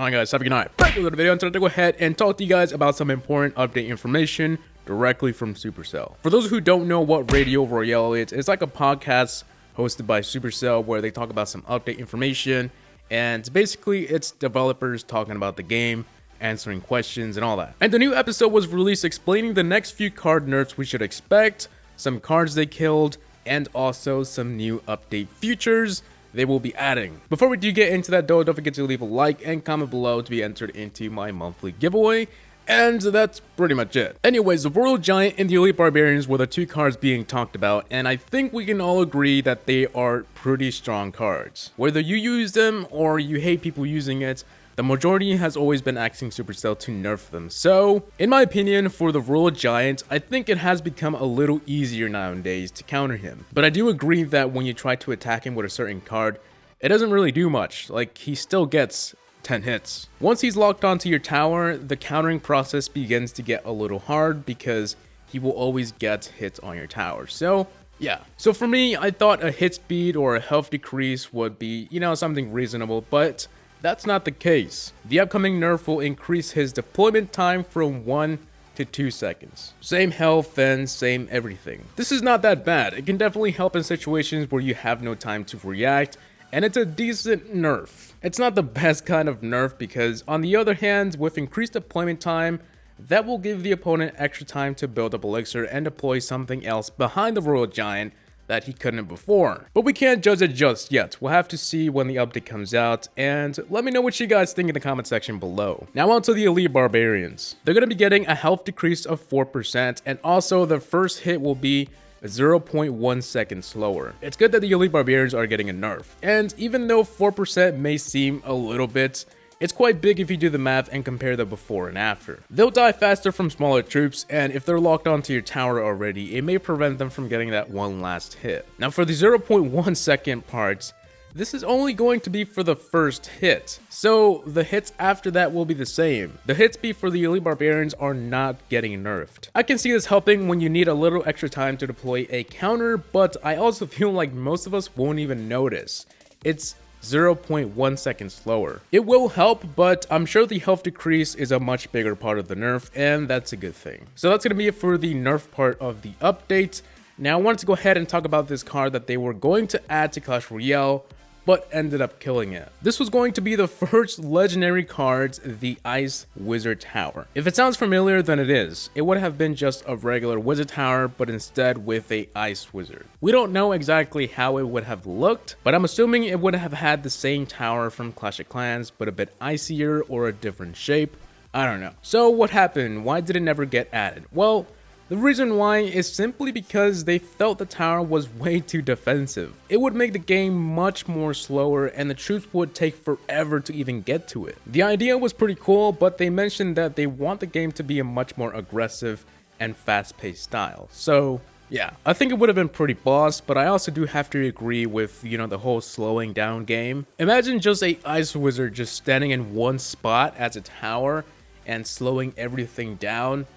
Alright guys, have a good night. Back with another video, and today to go ahead and talk to you guys about some important update information directly from Supercell. For those who don't know what Royale is, it's like a podcast hosted by Supercell where they talk about some update information, and basically it's developers talking about the game, answering questions and all that. And the new episode was released explaining the next few card nerfs we should expect, some cards they killed, and also some new update features they will be adding. Before we do get into that though, don't forget to leave a like and comment below to be entered into my monthly giveaway. And that's pretty much it. Anyways, the Royal Giant and the Elite Barbarians were the two cards being talked about, and I think we can all agree that they are pretty strong cards. Whether you use them or you hate people using it, the majority has always been asking Supercell to nerf them. So, in my opinion, for the Royal Giant, I think it has become a little easier nowadays to counter him. But I do agree that when you try to attack him with a certain card, it doesn't really do much. Like, he still gets 10 hits. Once he's locked onto your tower, the countering process begins to get a little hard because he will always get hits on your tower. So, yeah. So for me, I thought a hit speed or a health decrease would be, something reasonable, but that's not the case. The upcoming nerf will increase his deployment time from 1 to 2 seconds. Same health and same everything. This is not that bad. It can definitely help in situations where you have no time to react, and it's a decent nerf. It's not the best kind of nerf because, on the other hand, with increased deployment time, that will give the opponent extra time to build up elixir and deploy something else behind the Royal Giant that he couldn't before. But we can't judge it just yet. We'll have to see when the update comes out, and let me know what you guys think in the comment section below. Now on to the Elite Barbarians. They're going to be getting a health decrease of 4%, and also the first hit will be 0.1 seconds slower. It's good that the Elite Barbarians are getting a nerf, and even though 4% may seem a little bit, it's quite big if you do the math and compare the before and after. They'll die faster from smaller troops, and if they're locked onto your tower already, it may prevent them from getting that one last hit. Now for the 0.1 second parts, this is only going to be for the first hit, so the hits after that will be the same. The hit speed for the Elite Barbarians are not getting nerfed. I can see this helping when you need a little extra time to deploy a counter, but I also feel like most of us won't even notice. It's 0.1 seconds slower. It will help, but I'm sure the health decrease is a much bigger part of the nerf, and that's a good thing. So that's going to be it for the nerf part of the update. Now I wanted to go ahead and talk about this card that they were going to add to Clash Royale, but ended up killing it. This was going to be the first legendary card, the Ice Wizard Tower. If it sounds familiar, then it is. It would have been just a regular wizard tower, but instead with a ice wizard. We don't know exactly how it would have looked, but I'm assuming it would have had the same tower from Clash of Clans, but a bit icier or a different shape. I don't know. So what happened? Why did it never get added? Well, the reason why is simply because they felt the tower was way too defensive. It would make the game much more slower and the troops would take forever to even get to it. The idea was pretty cool, but they mentioned that they want the game to be a much more aggressive and fast-paced style. So yeah, I think it would have been pretty boss, but I also do have to agree with, the whole slowing down game. Imagine just a ice wizard just standing in one spot as a tower and slowing everything down.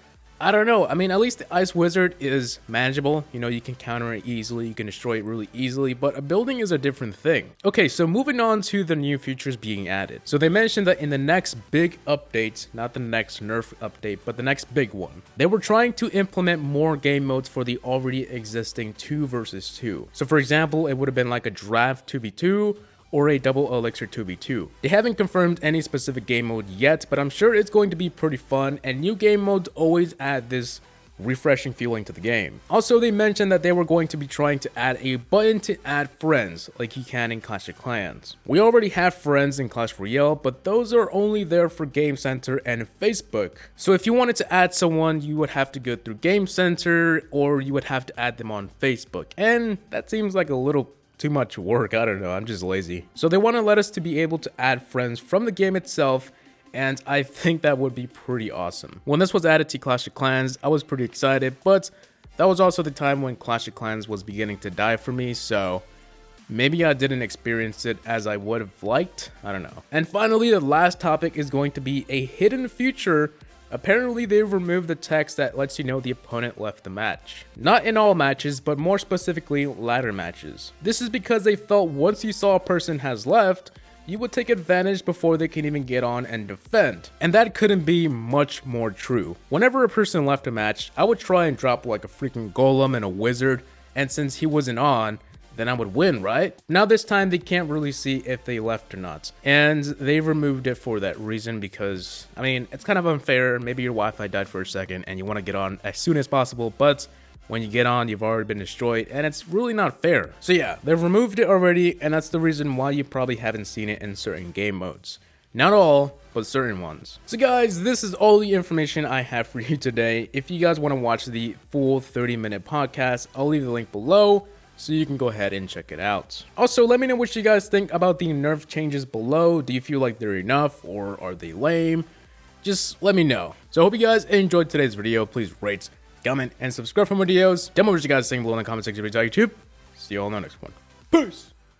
I don't know. I mean, at least the Ice Wizard is manageable. You can counter it easily. You can destroy it really easily, but a building is a different thing. Okay, so moving on to the new features being added. So they mentioned that in the next big update, not the next nerf update, but the next big one, they were trying to implement more game modes for the already existing 2 versus 2. So for example, it would have been like a draft 2v2, or a double elixir 2v2. They haven't confirmed any specific game mode yet, but I'm sure it's going to be pretty fun, and new game modes always add this refreshing feeling to the game. Also, they mentioned that they were going to be trying to add a button to add friends, like you can in Clash of Clans. We already have friends in Clash Royale, but those are only there for Game Center and Facebook. So if you wanted to add someone, you would have to go through Game Center, or you would have to add them on Facebook, and that seems like a little too much work. I don't know, I'm just lazy. So they want to let us to be able to add friends from the game itself, and I think that would be pretty awesome. When this was added to Clash of Clans, I was pretty excited, but that was also the time when Clash of Clans was beginning to die for me, so maybe I didn't experience it as I would have liked. I don't know. And finally, the last topic is going to be a hidden feature Apparently, they've removed the text that lets you know the opponent left the match. Not in all matches, but more specifically ladder matches. This is because they felt once you saw a person has left, you would take advantage before they can even get on and defend. And that couldn't be much more true. Whenever a person left a match, I would try and drop like a freaking golem and a wizard, and since he wasn't on, then I would win, right? Now this time they can't really see if they left or not. And they removed it for that reason because, I mean, it's kind of unfair. Maybe your Wi-Fi died for a second and you want to get on as soon as possible, but when you get on, you've already been destroyed, and it's really not fair. So yeah, they've removed it already, and that's the reason why you probably haven't seen it in certain game modes. Not all, but certain ones. So guys, this is all the information I have for you today. If you guys want to watch the full 30-minute podcast, I'll leave the link below, so you can go ahead and check it out. Also, let me know what you guys think about the nerf changes below. Do you feel like they're enough, or are they lame? Just let me know. So I hope you guys enjoyed today's video. Please rate, comment, and subscribe for more videos. Tell me what you guys think below in the comment section of YouTube. See you all in the next one. Peace!